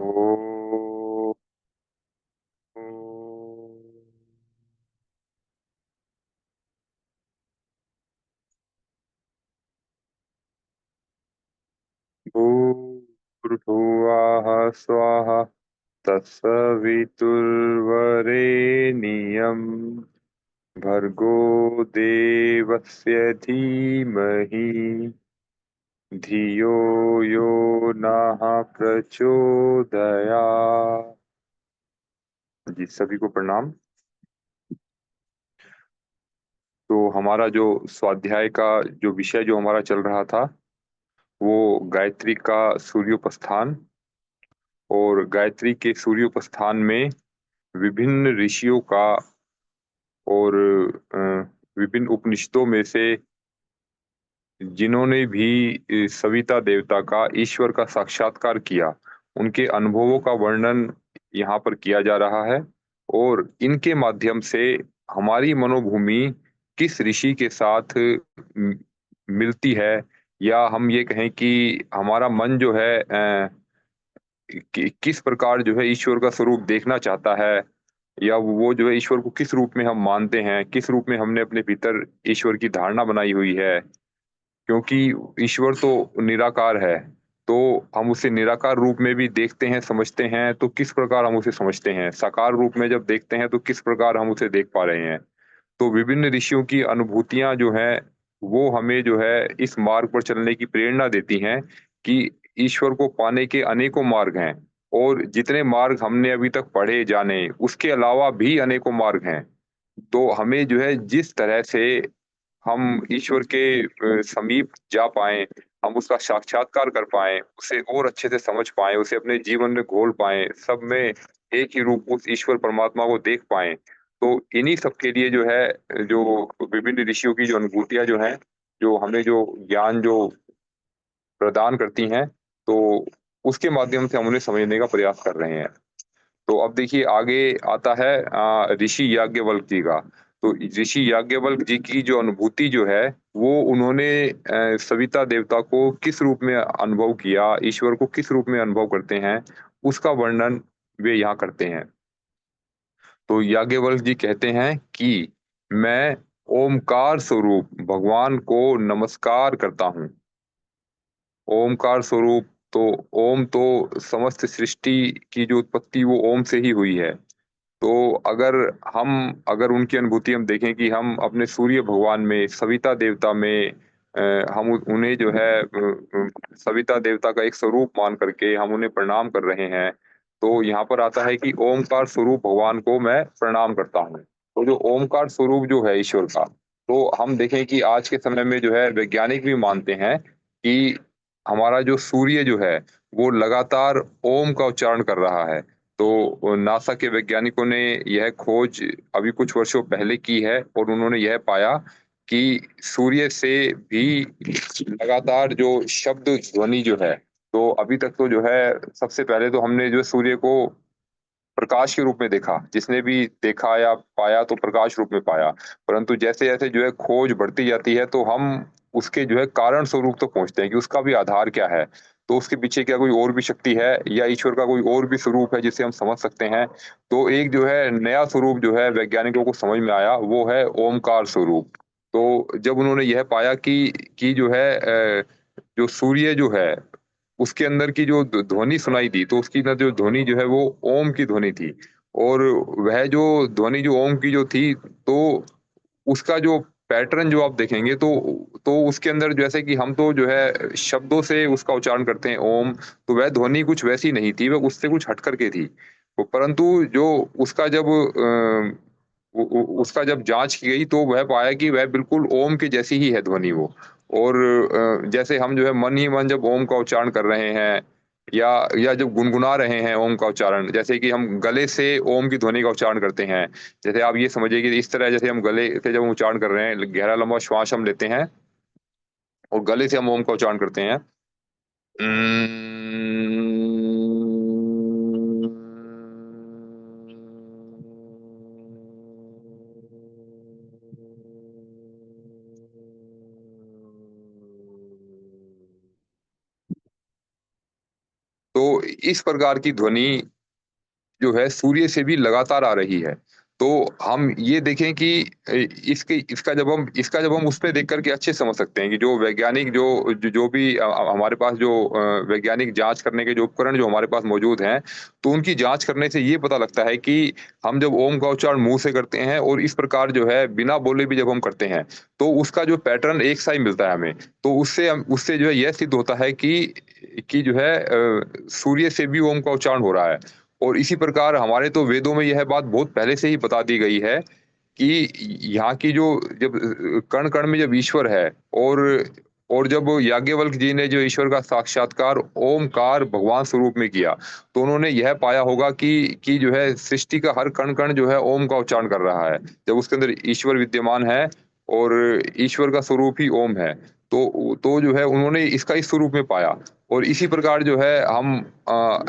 ओ भूर्भुवः स्वः तत्सवितुर्वरेण्यं भर्गो देवस्य धीमहि धियो यो नः प्रचोदयात्। जी सभी को प्रणाम। तो हमारा जो स्वाध्याय का जो विषय जो हमारा चल रहा था वो गायत्री का सूर्योपस्थान, और गायत्री के सूर्योपस्थान में विभिन्न ऋषियों का और अ, विभिन्न उपनिषदों में से जिन्होंने भी सविता देवता का, ईश्वर का साक्षात्कार किया, उनके अनुभवों का वर्णन यहाँ पर किया जा रहा है। और इनके माध्यम से हमारी मनोभूमि किस ऋषि के साथ मिलती है, या हम ये कहें कि हमारा मन जो है किस प्रकार जो है ईश्वर का स्वरूप देखना चाहता है, या वो जो है ईश्वर को किस रूप में हम मानते हैं, किस रूप में हमने अपने भीतर ईश्वर की धारणा बनाई हुई है। क्योंकि ईश्वर तो निराकार है, तो हम उसे निराकार रूप में भी देखते हैं, समझते हैं, तो किस प्रकार हम उसे समझते हैं? साकार रूप में जब देखते हैं, तो किस प्रकार हम उसे देख पा रहे हैं? तो विभिन्न ऋषियों की अनुभूतियाँ जो हैं, वो हमें जो है इस मार्ग पर चलने की प्रेरणा देती हैं कि ईश्वर को पाने के अनेकों मार्ग हैं, और जितने मार्ग हमने अभी तक पढ़े, जाने, उसके अलावा भी अनेकों मार्ग हैं। तो हमें जो है जिस तरह से हम ईश्वर के समीप जा पाएँ, हम उसका साक्षात्कार कर पाएँ, उसे और अच्छे से समझ पाएँ, उसे अपने जीवन में घोल पाएँ, सब में एक ही रूप उस ईश्वर परमात्मा को देख पाएँ। तो इन्हीं सब के लिए जो है जो विभिन्न ऋषियों की जो अनुभूतियाँ जो हैं, जो हमें जो ज्ञान जो प्रदान करती हैं, तो उसके माध्यम से हम उन्हें समझने का प्रयास कर रहे हैं। तो अब देखिए आगे आता है ऋषि याज्ञवल्क्य जी का। तो ऋषि याज्ञवल्क्य जी की जो अनुभूति जो है, वो उन्होंने सविता देवता को किस रूप में अनुभव किया, ईश्वर को किस रूप में अनुभव करते हैं, उसका वर्णन वे यहाँ करते हैं। तो याज्ञवल्क्य जी कहते हैं कि मैं ओमकार स्वरूप भगवान को नमस्कार करता हूँ। ओमकार स्वरूप, तो ओम तो समस्त सृष्टि की जो उत्पत्ति वो ओम से ही हुई है। तो अगर उनकी अनुभूति हम देखें कि हम अपने सूर्य भगवान में, सविता देवता में हम उन्हें जो है सविता देवता का एक स्वरूप मान करके हम उन्हें प्रणाम कर रहे हैं। तो यहाँ पर आता है कि ओमकार स्वरूप भगवान को मैं प्रणाम करता हूँ। तो जो ओमकार स्वरूप जो है ईश्वर का, तो हम देखें कि आज के समय में जो है वैज्ञानिक भी मानते हैं कि हमारा जो सूर्य जो है, वो लगातार ओम का उच्चारण कर रहा है। तो नासा के वैज्ञानिकों ने यह खोज अभी कुछ वर्षों पहले की है, और उन्होंने यह पाया कि सूर्य से भी लगातार जो शब्द ध्वनि जो है, तो अभी तक तो जो है सबसे पहले तो हमने जो है सूर्य को प्रकाश के रूप में देखा। जिसने भी देखा या पाया तो प्रकाश रूप में पाया। परंतु जैसे-जैसे जो है खोज बढ़ती जाती है, तो हम उसके जो है कारण स्वरूप तक पहुँचते हैं कि उसका भी आधार क्या है? तो उसके पीछे क्या कोई और भी शक्ति है, या ईश्वर का कोई और भी स्वरूप है जिसे हम समझ सकते हैं? तो एक जो है नया स्वरूप जो है वैज्ञानिकों को समझ में आया, वो है ओमकार स्वरूप। तो जब उन्होंने यह पाया कि जो है जो सूर्य जो है, उसके अंदर की जो ध्वनि सुनाई दी, तो उसकी ना जो ध्वनि जो है वो ओम की ध्वनि थी। और वह जो ध्वनि जो ओम की जो थी, तो उसका जो पैटर्न जो आप देखेंगे, तो उसके अंदर जैसे कि हम तो जो है शब्दों से उसका उच्चारण करते हैं ओम, तो वह ध्वनि कुछ वैसी नहीं थी, वह उससे कुछ हट कर के थी। तो परंतु जो उसका जब उसका जब जाँच की गई, तो वह पाया कि वह बिल्कुल ओम के जैसी ही है ध्वनि वो। और जैसे हम जो है मन ही मन जब ओम का उच्चारण कर रहे हैं, या जब गुनगुना रहे हैं ओम का उच्चारण, जैसे कि हम गले से ओम की ध्वनि का उच्चारण करते हैं। जैसे आप ये समझिए कि इस तरह जैसे हम गले से जब हम उच्चारण कर रहे हैं, गहरा लंबा श्वास हम लेते हैं, और गले से हम ओम का उच्चारण करते हैं। तो इस प्रकार की ध्वनि जो है सूर्य से भी लगातार आ रही है। तो हम ये देखें कि इसका जब हम उसपे देख कर के अच्छे से समझ सकते हैं कि जो वैज्ञानिक जो भी हमारे पास जो वैज्ञानिक जाँच करने के जो उपकरण जो हमारे पास मौजूद हैं, तो उनकी जाँच करने से ये पता लगता है कि हम जब ओम का उच्चारण मुँह से करते हैं और इस प्रकार जो है बिना बोले भी जब हम करते हैं, तो उसका जो पैटर्न एक सा ही मिलता है हमें। तो उससे जो है यह सिद्ध होता है कि जो है सूर्य से भी ओम का उच्चारण हो रहा है। और इसी प्रकार हमारे तो वेदों में यह बात बहुत पहले से ही बता दी गई है कि यहाँ की जो जब कण-कण में जब ईश्वर है और जब याज्ञवल्क्य जी ने जो ईश्वर का साक्षात्कार ओमकार भगवान स्वरूप में किया, तो उन्होंने यह पाया होगा कि जो है सृष्टि का हर कण-कण जो है ओम का उच्चारण कर रहा है। जब उसके अंदर ईश्वर विद्यमान है और ईश्वर का स्वरूप ही ओम है, तो जो है उन्होंने इसका इस स्वरूप में पाया। और इसी प्रकार जो है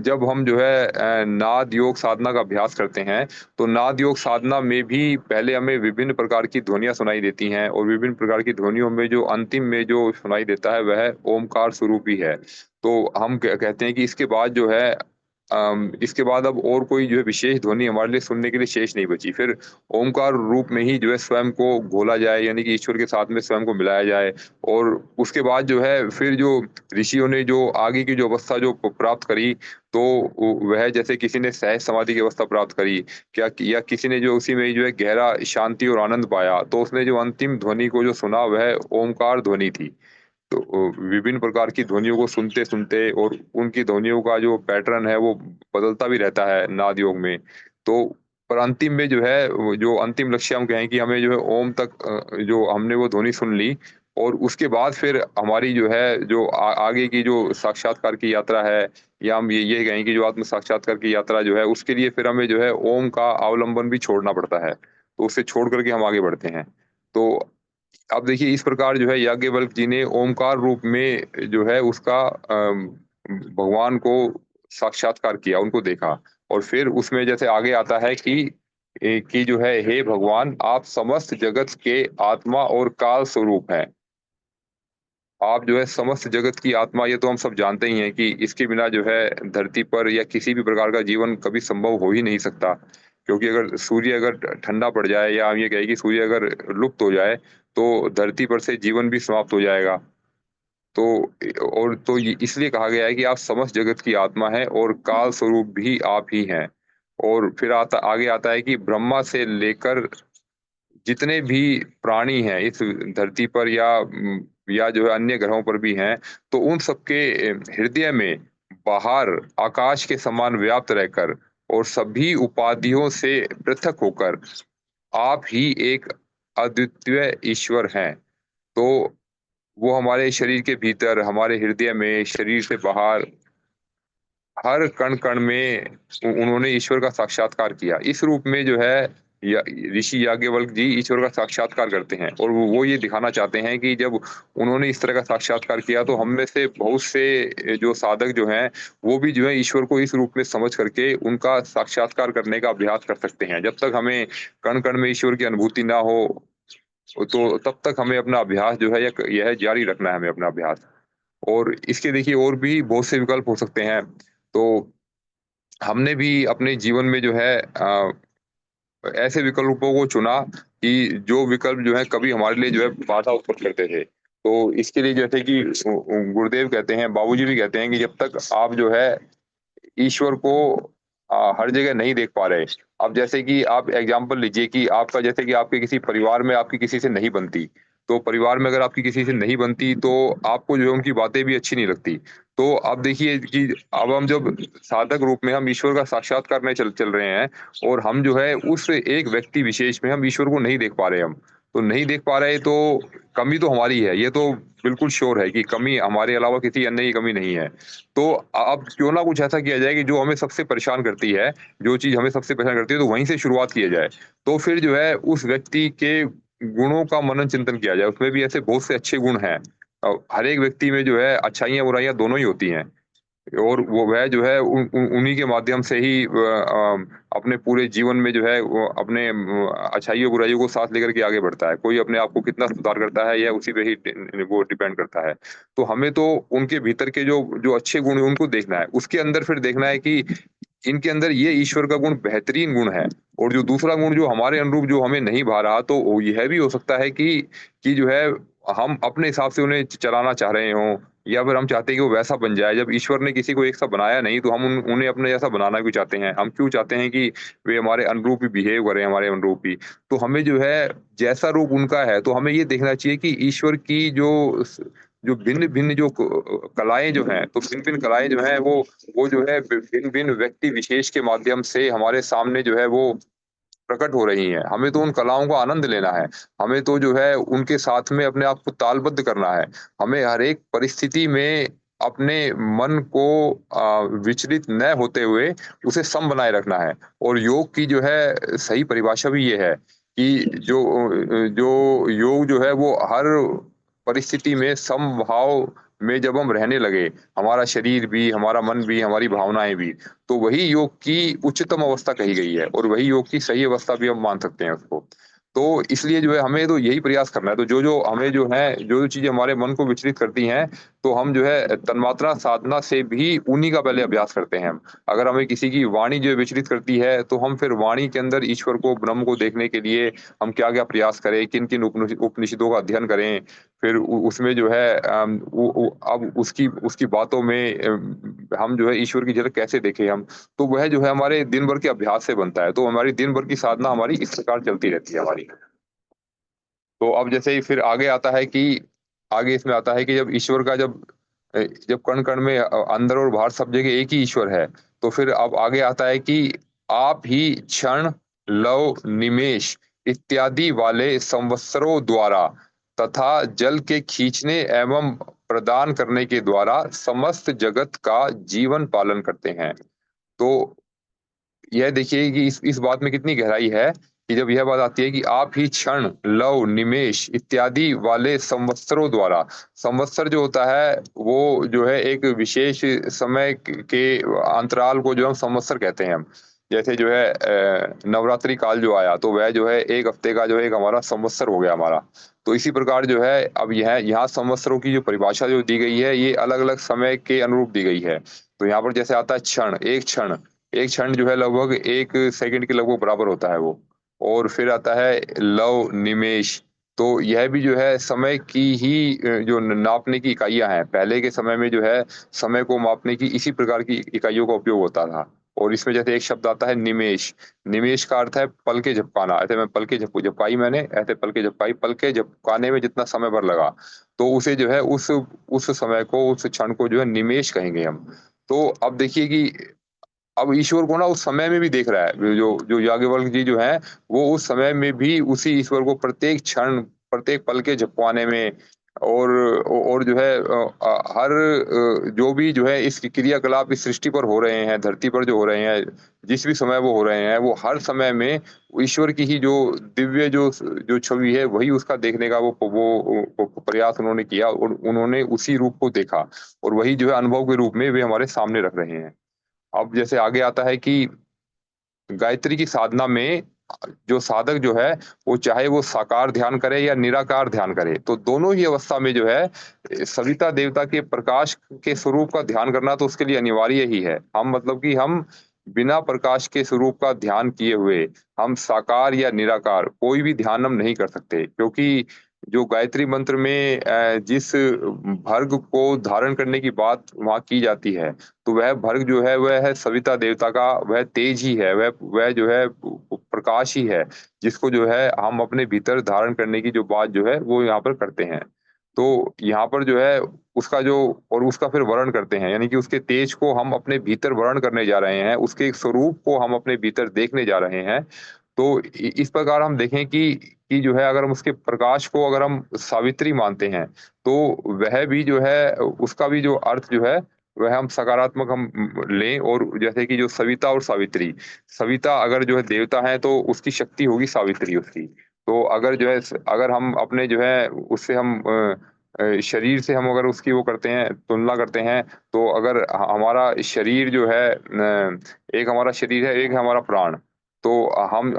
जब हम जो है नाद योग साधना का अभ्यास करते हैं, तो नाद योग साधना में भी पहले हमें विभिन्न प्रकार की ध्वनियाँ सुनाई देती हैं और विभिन्न प्रकार की ध्वनियों में जो अंतिम में जो सुनाई देता है वह ओमकार स्वरूप ही है। तो हम कहते हैं कि इसके बाद अब और कोई जो है विशेष ध्वनि हमारे लिए सुनने के लिए शेष नहीं बची। फिर ओमकार रूप में ही जो है स्वयं को घोला जाए, यानी कि ईश्वर के साथ में स्वयं को मिलाया जाए और उसके बाद जो है फिर जो ऋषियों ने जो आगे की जो अवस्था जो प्राप्त करी, तो वह जैसे किसी ने सहज समाधि की अवस्था प्राप्त करी, क्या या किसी ने जो उसी में ही जो है गहरा शांति और आनंद पाया, तो उसने जो अंतिम ध्वनि को जो सुना वह ओमकार ध्वनि थी। तो विभिन्न प्रकार की ध्वनियों को सुनते-सुनते और उनकी ध्वनियों का जो पैटर्न है वो बदलता भी रहता है नाद योग में। तो पर अंतिम में जो है वो जो अंतिम लक्ष्य हम कहें कि हमें जो है ओम तक जो हमने वो ध्वनि सुन ली और उसके बाद फिर हमारी जो है जो आगे की जो साक्षात्कार की यात्रा है, या हम ये कहें कि जो आत्म साक्षात्कार की यात्रा जो है उसके लिए फिर हमें जो है ओम का अवलंबन भी छोड़ना पड़ता है। तो उसे छोड़ कर के हम आगे बढ़ते हैं। तो अब देखिए इस प्रकार जो है याज्ञवल्क्य जी ने ओमकार रूप में जो है उसका भगवान को साक्षात्कार किया, उनको देखा और फिर उसमें जैसे आगे आता है कि जो है हे भगवान आप समस्त जगत के आत्मा और काल स्वरूप हैं। आप जो है समस्त जगत की आत्मा, ये तो हम सब जानते ही हैं कि इसके बिना जो है धरती पर या किसी भी प्रकार का जीवन कभी संभव हो ही नहीं सकता। क्योंकि अगर सूर्य अगर ठंडा पड़ जाए या हम ये कहें कि सूर्य अगर लुप्त हो जाए, तो धरती पर से जीवन भी समाप्त हो जाएगा। तो और तो ये इसलिए कहा गया है कि आप समस्त जगत की आत्मा हैं और काल स्वरूप भी आप ही हैं। और फिर आगे आता है कि ब्रह्मा से लेकर जितने भी प्राणी हैं इस धरती पर या जो है अन्य ग्रहों पर भी हैं, तो उन सबके हृदय में बाहर आकाश के समान व्याप्त रहकर और सभी उपाधियों से पृथक होकर आप ही एक अद्वितीय ईश्वर हैं। तो वो हमारे शरीर के भीतर, हमारे हृदय में, शरीर से बाहर हर कण-कण में उन्होंने ईश्वर का साक्षात्कार किया। इस रूप में जो है या ऋषि याज्ञवल्क्य जी ईश्वर का साक्षात्कार करते हैं और वो ये दिखाना चाहते हैं कि जब उन्होंने इस तरह का साक्षात्कार किया, तो हम में से बहुत से जो साधक जो हैं, वो भी जो है ईश्वर को इस रूप में समझ करके उनका साक्षात्कार करने का अभ्यास कर सकते हैं। जब तक हमें कण-कण में ईश्वर की अनुभूति ना हो, तो तब तक हमें अपना अभ्यास जो है यह जारी रखना है हमें अपना अभ्यास। और इसके देखिए और भी बहुत से विकल्प हो सकते हैं। तो हमने भी अपने जीवन में जो है ऐसे विकल्पों को चुना कि जो विकल्प जो है कभी हमारे लिए जो है बाधा उत्पन्न करते थे। तो इसके लिए जैसे कि गुरुदेव कहते हैं, बाबूजी भी कहते हैं कि जब तक आप जो है ईश्वर को हर जगह नहीं देख पा रहे। अब जैसे कि आप एग्ज़ाम्पल लीजिए कि आपका जैसे कि आपके किसी परिवार में आपकी किसी से नहीं बनती, तो परिवार में अगर आपकी किसी से नहीं बनती, तो आपको जो है उनकी बातें भी अच्छी नहीं लगती। तो अब देखिए कि अब हम जब साधक रूप में हम ईश्वर का साक्षात्कार में चल चल रहे हैं और हम जो है उस एक व्यक्ति विशेष में हम ईश्वर को नहीं देख पा रहे हम। तो नहीं देख पा रहे तो कमी तो हमारी है, ये तो बिल्कुल श्योर है कि कमी हमारे अलावा किसी अन्य की कमी नहीं है। तो अब क्यों ना कुछ ऐसा किया जाए कि जो हमें सबसे परेशान करती है, जो चीज़ हमें सबसे परेशान करती है, तो वहीं से शुरुआत किया जाए। तो फिर जो है उस व्यक्ति के गुणों का मनन चिंतन किया जाए, उसमें भी ऐसे बहुत से अच्छे गुण हैं। हर एक व्यक्ति में जो है अच्छाइयाँ, बुराइयाँ दोनों ही होती हैं। और वो वह जो है उन्हीं के माध्यम से ही अपने पूरे जीवन में जो है वो अपने अच्छाइयों बुराइयों को साथ लेकर के आगे बढ़ता है। कोई अपने आप को कितना सुधार करता है, यह उसी पे ही वो डिपेंड करता है। तो हमें तो उनके भीतर के जो जो अच्छे गुण हैं उनको देखना है। उसके अंदर फिर देखना है कि इनके अंदर ये ईश्वर का गुण बेहतरीन गुण है, और जो दूसरा गुण जो हमारे अनुरूप जो हमें नहीं भा रहा, तो यह भी हो सकता है कि जो है हम अपने हिसाब से उन्हें चलाना चाह रहे हों, या फिर हम चाहते हैं कि वो वैसा बन जाए। जब ईश्वर ने किसी को एक सा बनाया नहीं, तो हम उन्हें अपने जैसा बनाना क्यों चाहते हैं? हम क्यों चाहते हैं कि वे हमारे अनुरूप ही बिहेव करें, हमारे अनुरूप ही। तो हमें जो है जैसा रूप उनका है, तो हमें ये देखना चाहिए कि ईश्वर की जो भिन्न-भिन्न जो कलाएँ जो हैं, तो भिन्न-भिन्न कलाएँ जो हैं वो जो है भिन्न-भिन्न व्यक्ति विशेष के माध्यम से हमारे सामने जो है वो प्रकट हो रही हैं। हमें तो उन कलाओं का आनंद लेना है। हमें तो जो है उनके साथ में अपने आप को तालबद्ध करना है। हमें हर एक परिस्थिति में अपने मन को विचलित न होते हुए उसे सम बनाए रखना है। और योग की जो है सही परिभाषा भी ये है कि जो योग जो है वो हर परिस्थिति में समभाव में जब हम रहने लगे, हमारा शरीर भी, हमारा मन भी, हमारी भावनाएँ भी, तो वही योग की उच्चतम अवस्था कही गई है, और वही योग की सही अवस्था भी हम मान सकते हैं उसको। तो इसलिए जो है हमें तो यही प्रयास करना है। तो जो-जो हमें जो है, जो-जो चीज़ें हमारे मन को विचलित करती हैं, तो हम जो है तन्मात्रा साधना से भी उन्हीं का पहले अभ्यास करते हैं हम। अगर हमें किसी की वाणी जो है विचलित करती है, तो हम फिर वाणी के अंदर ईश्वर को, ब्रह्म को देखने के लिए हम क्या-क्या प्रयास करें, किन-किन उपनिषदों का अध्ययन करें, फिर उ उसमें जो है वो अब उसकी उसकी बातों में हम जो है ईश्वर की झलक कैसे देखें हम। तो वह जो है हमारे दिन भर के अभ्यास से बनता है। तो हमारी दिन भर की साधना हमारी इस प्रकार चलती रहती है हमारी। तो अब जैसे ही फिर आगे आता है कि आगे इसमें आता है कि जब ईश्वर का जब कण-कण में अंदर और बाहर सब जगह एक ही ईश्वर है, तो फिर अब आगे आता है कि आप ही क्षण, लव, निमेष इत्यादि वाले संवत्सरों द्वारा तथा जल के खींचने एवं प्रदान करने के द्वारा समस्त जगत का जीवन पालन करते हैं। तो यह देखिए कि इस बात में कितनी गहराई है कि जब यह बात आती है कि आप ही क्षण, लव, निमेष इत्यादि वाले संवत्सरों द्वारा, संवत्सर जो होता है, वो जो है एक विशेष समय के अंतराल को जो हम संवत्सर कहते हैं हम। जैसे जो है नवरात्रि काल जो आया, तो वह जो है 1 हफ्ते का जो है एक हमारा संवत्सर हो गया हमारा। तो इसी प्रकार जो है अब यह यहाँ संवत्सरों की जो परिभाषा जो दी गई है, ये अलग-अलग समय के अनुरूप दी गई है। तो यहाँ पर जैसे आता है क्षण, 1 क्षण जो है लगभग 1 सेकंड के लगभग बराबर होता है वो। और फिर आता है लव, निमेष, तो यह भी जो है समय की ही जो नापने की इकाइयाँ हैं। पहले के समय में जो है समय को मापने की इसी प्रकार की इकाइयों का उपयोग होता था। और इसमें जैसे एक शब्द आता है निमेष, निमेष का अर्थ है पल के झपकाना। ऐसे में पल के झपकाई मैंने, ऐसे पल के झपकाई, पल के झपकाने में जितना समय भर लगा, तो उसे जो है उस समय को, उस क्षण को जो है निमेष कहेंगे हम। तो अब देखिए कि अब ईश्वर को ना उस समय में भी देख रहा है। जो जो याज्ञवल्क्य जी जो हैं, वो उस समय में भी उसी ईश्वर को प्रत्येक क्षण, प्रत्येक पल के झपकवाने में, और जो है हर जो भी जो है इस क्रियाकलाप इस सृष्टि पर हो रहे हैं, धरती पर जो हो रहे हैं, जिस भी समय वो हो रहे हैं, वो हर समय में ईश्वर की ही जो दिव्य जो छवि है, वही उसका देखने का वो प्रयास उन्होंने किया, और उन्होंने उसी रूप को देखा, और वही जो है अनुभव के रूप में वे हमारे सामने रख रहे हैं। अब जैसे आगे आता है कि गायत्री की साधना में जो साधक जो है, वो चाहे वो साकार ध्यान करे या निराकार ध्यान करे, तो दोनों ही अवस्था में जो है सविता देवता के प्रकाश के स्वरूप का ध्यान करना तो उसके लिए अनिवार्य ही है। हम मतलब कि हम बिना प्रकाश के स्वरूप का ध्यान किए हुए, हम साकार या निराकार कोई भी ध्यान हम नहीं कर सकते, क्योंकि जो गायत्री मंत्र में जिस भर्ग को धारण करने की बात वहाँ की जाती है, तो वह भर्ग जो है वह है सविता देवता का वह तेज ही है, वह जो है प्रकाश ही है, जिसको जो है हम अपने भीतर धारण करने की जो बात जो है वो यहाँ पर करते हैं। तो यहाँ पर जो है उसका जो और उसका फिर वर्णन करते हैं, यानी कि उसके तेज को हम अपने भीतर वर्णन करने जा रहे हैं, उसके एक स्वरूप को हम अपने भीतर देखने जा रहे हैं। तो इस प्रकार हम देखें कि जो है अगर हम उसके प्रकाश को अगर हम सावित्री मानते हैं, तो वह भी जो है उसका भी जो अर्थ जो है वह हम सकारात्मक हम लें, और जैसे कि जो सविता और सावित्री, सविता अगर जो है देवता है तो उसकी शक्ति होगी सावित्री उसकी। तो अगर जो है अगर हम अपने जो है उससे हम शरीर से हम अगर उसकी वो करते हैं, तुलना करते हैं, तो अगर हमारा शरीर जो है एक हमारा शरीर है, एक है हमारा प्राण। तो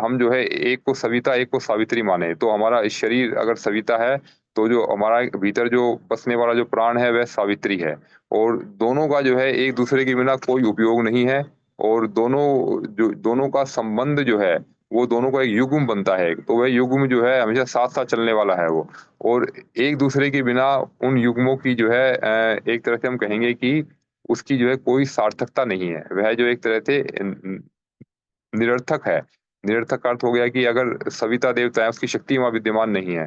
हम जो है एक को सविता, एक को सावित्री माने। तो हमारा शरीर अगर सविता है, तो जो हमारा भीतर जो बसने वाला जो प्राण है वह सावित्री है। और दोनों का जो है एक दूसरे के बिना कोई उपयोग नहीं है। और दोनों का संबंध जो है, वो दोनों का एक युग्म बनता है। तो वह युग्म जो है हमेशा साथ-साथ चलने वाला है वो। और एक दूसरे के बिना उन युग्मों की जो है एक तरह से हम कहेंगे कि उसकी जो है कोई सार्थकता नहीं है। वह जो एक तरह से निरर्थक है। निरर्थक का अर्थ हो गया कि अगर सविता देवता है, उसकी शक्ति वहाँ विद्यमान नहीं है।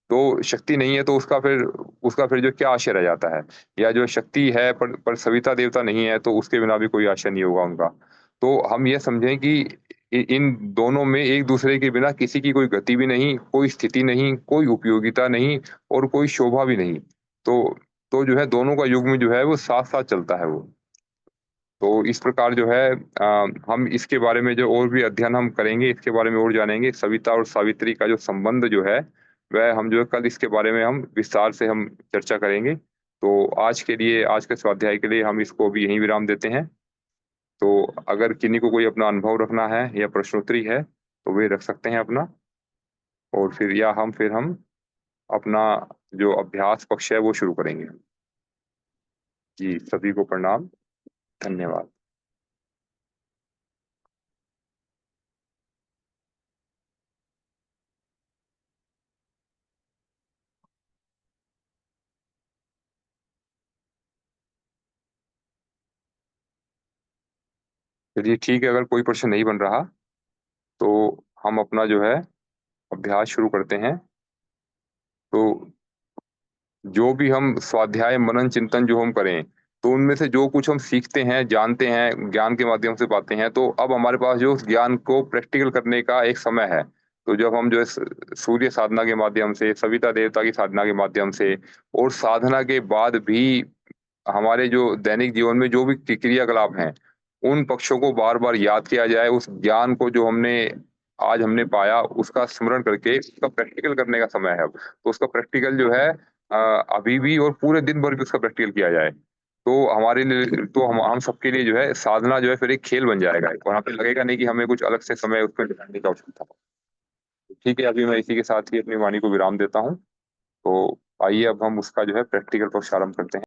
तो शक्ति नहीं है तो उसका फिर जो क्या आशय रह जाता है? या जो शक्ति है पर सविता देवता नहीं है, तो उसके बिना भी कोई आशय नहीं होगा उनका। तो हम ये समझें कि इन दोनों में एक-दूसरे के बिना किसी की कोई गति भी नहीं, कोई स्थिति नहीं, कोई उपयोगिता नहीं और कोई शोभा भी नहीं। तो जो है दोनों का युग्म जो है वो साथ-साथ चलता है वो। तो इस प्रकार जो है हम इसके बारे में जो और भी अध्ययन हम करेंगे, इसके बारे में और जानेंगे। सविता और सावित्री का जो संबंध जो है, वह हम जो है कल इसके बारे में हम विस्तार से हम चर्चा करेंगे। तो आज के लिए, आज के स्वाध्याय के लिए हम इसको अभी यहीं विराम देते हैं। तो अगर किन्हीं को कोई अपना अनुभव रखना है या प्रश्नोत्तरी है, तो वे रख सकते हैं अपना। और फिर हम अपना जो अभ्यास पक्ष है वो शुरू करेंगे। जी, सभी को प्रणाम। धन्यवाद। चलिए ठीक है, अगर कोई प्रश्न नहीं बन रहा, तो हम अपना जो है अभ्यास शुरू करते हैं। तो जो भी हम स्वाध्याय, मनन, चिंतन जो हम करें, तो उनमें से जो कुछ हम सीखते हैं, जानते हैं, ज्ञान के माध्यम से पाते हैं, तो अब हमारे पास जो उस ज्ञान को प्रैक्टिकल करने का एक समय है। तो जब हम जो है सूर्य साधना के माध्यम से, सविता देवता की साधना के माध्यम से और साधना के बाद भी हमारे जो दैनिक जीवन में जो भी क्रियाकलाप हैं, उन पक्षों को बार-बार याद किया जाए, उस ज्ञान को जो आज हमने पाया, उसका स्मरण करके उसका प्रैक्टिकल करने का समय है अब। तो उसका प्रैक्टिकल जो है अभी भी और पूरे दिन भर भी उसका प्रैक्टिकल किया जाए। तो हमारे लिए, तो हम सबके लिए जो है साधना जो है फिर एक खेल बन जाएगा। वहाँ पे लगेगा नहीं कि हमें कुछ अलग से समय उसमें बिताने की आवश्यकता है। ठीक है, अभी मैं इसी के साथ ही अपनी वाणी को विराम देता हूँ। तो आइए अब हम उसका जो है प्रैक्टिकल पक्ष आरंभ करते हैं।